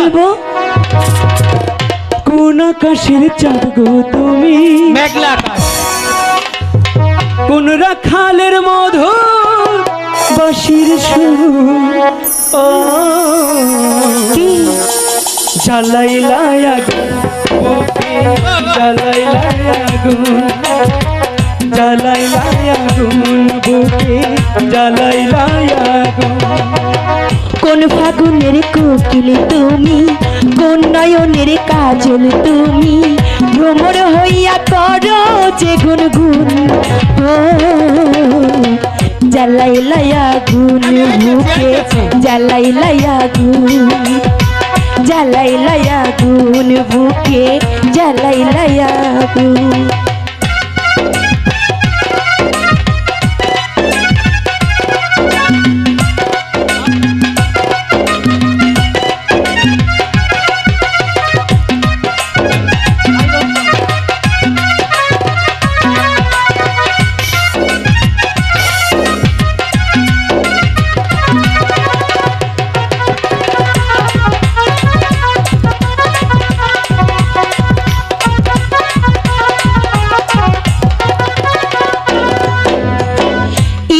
বলবো কোন আকাশের চাঁদ গো তুমি, মেঘলা আকাশ। কোন রাখালের মধুর বাঁশির সুর, ও কি জ্বালাইলা আগুন বুকে, জ্বালাইলা আগুন, জ্বালাইলা আগুন বুকে, জ্বালাইলা আগুন। কোন ফাগুনের কোকিল তুমি, কোন নয়নের কাজল তুমি, ভ্রমর হইয়া করো যে গুনগুন, ও জ্বালাইলা আগুন বুকে, জ্বালাইলা আগুন, জ্বালাইলা আগুন বুকে, জ্বালাইলা আগুন।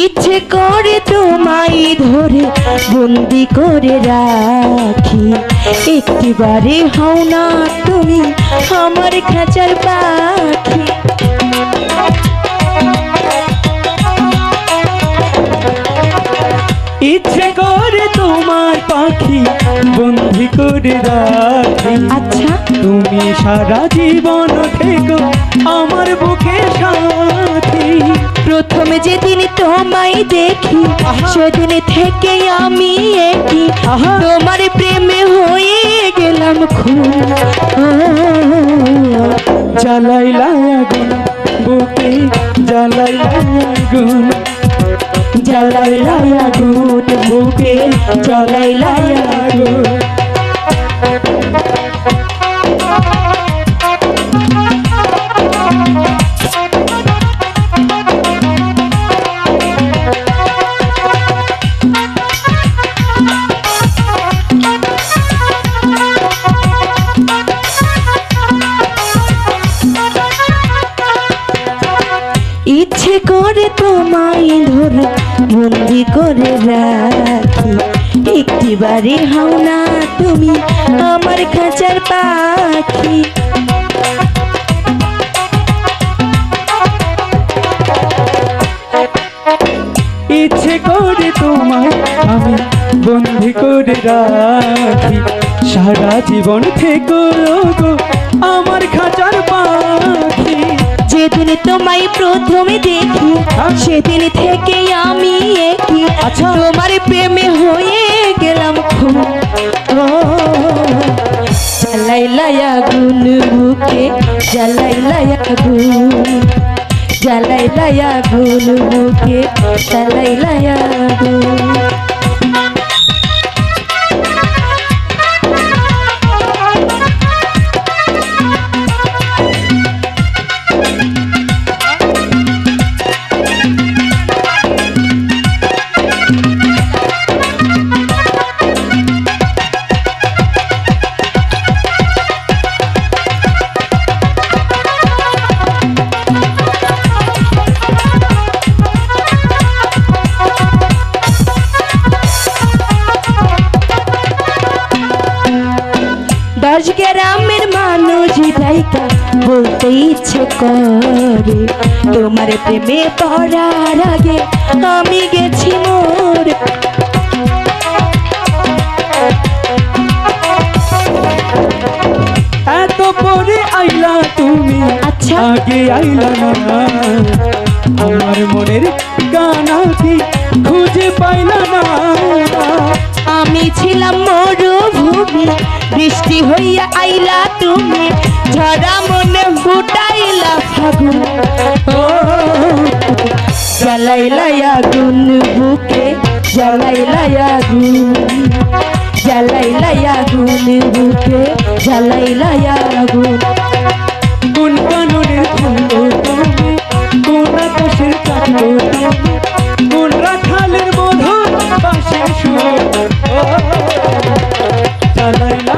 ইচ্ছে করে তোমায় ধরে বন্দি করে রাখি, একটিবারে হও না তুমি আমার খাঁচার পাখি। ইচ্ছে করে তোমার পাখি বন্দি করে রাখি, আচ্ছা তুমি সারা জীবন থেকো আমার বুকে সাথী। প্রথমে যেদিন তোমায় দেখি সেদিন থেকে আমি একই তোমার প্রেমে হয়ে গেলাম খুন, জ্বালাইলা আগুন বুকে, জ্বালাইলা আগুন, জ্বালাইলা আগুন বুকে, জ্বালাইলা আগুন। ইচ্ছে করে তোমায় ধরে বন্দি করে রাখি, একটিবারে হও না তুমি আমার খাঁচার পাখি। ইচ্ছে করে তোমায় আমি বন্দি করে রাখি, সারা জীবন থেকো গো আমার খাঁচার পাখি। যেদিন তোমায় প্রথমে দেখি সেদিন থেকে আমি একই আচ্ছা। তোমার প্রেমে হয়ে গেলাম খুন, ও জ্বালাইলা আগুন বুকে, জ্বালাইলা আগুন, জ্বালাইলা আগুন বুকে, জ্বালাইলা আগুন। দশ গ্রামের মানুষ যাইতা বলতে ইচ্ছে করে, তোমার প্রেমে পড়ার আগে আমি গেছি মোর। এত পরে আইলা তুমি, আচ্ছা আগে আইলা না, আমার মনের গানা কি খুঁজে পাইলা না। আমি ছিলাম মরুভূমি, বৃষ্টি হইয়া আইলা তুমি, ঝরা মনে ফুটাইলা ফাগুন, ও জ্বালাইলা আগুন বুকে, জ্বালাইলা আগুন, জ্বালাইলা আগুন বুকে, জ্বালাইলা আগুন। কোন কাননের ফুল তুমি, কোন আকাশের চাঁদ তুমি, কোন রাখালের মধুর বাঁশির সুর, ও জ্বালাইলা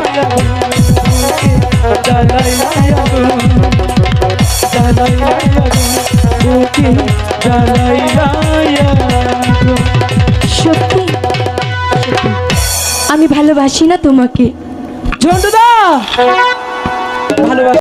আমি ভালোবাসি না তোমাকে। ঝন্টুদা ভালোবাসা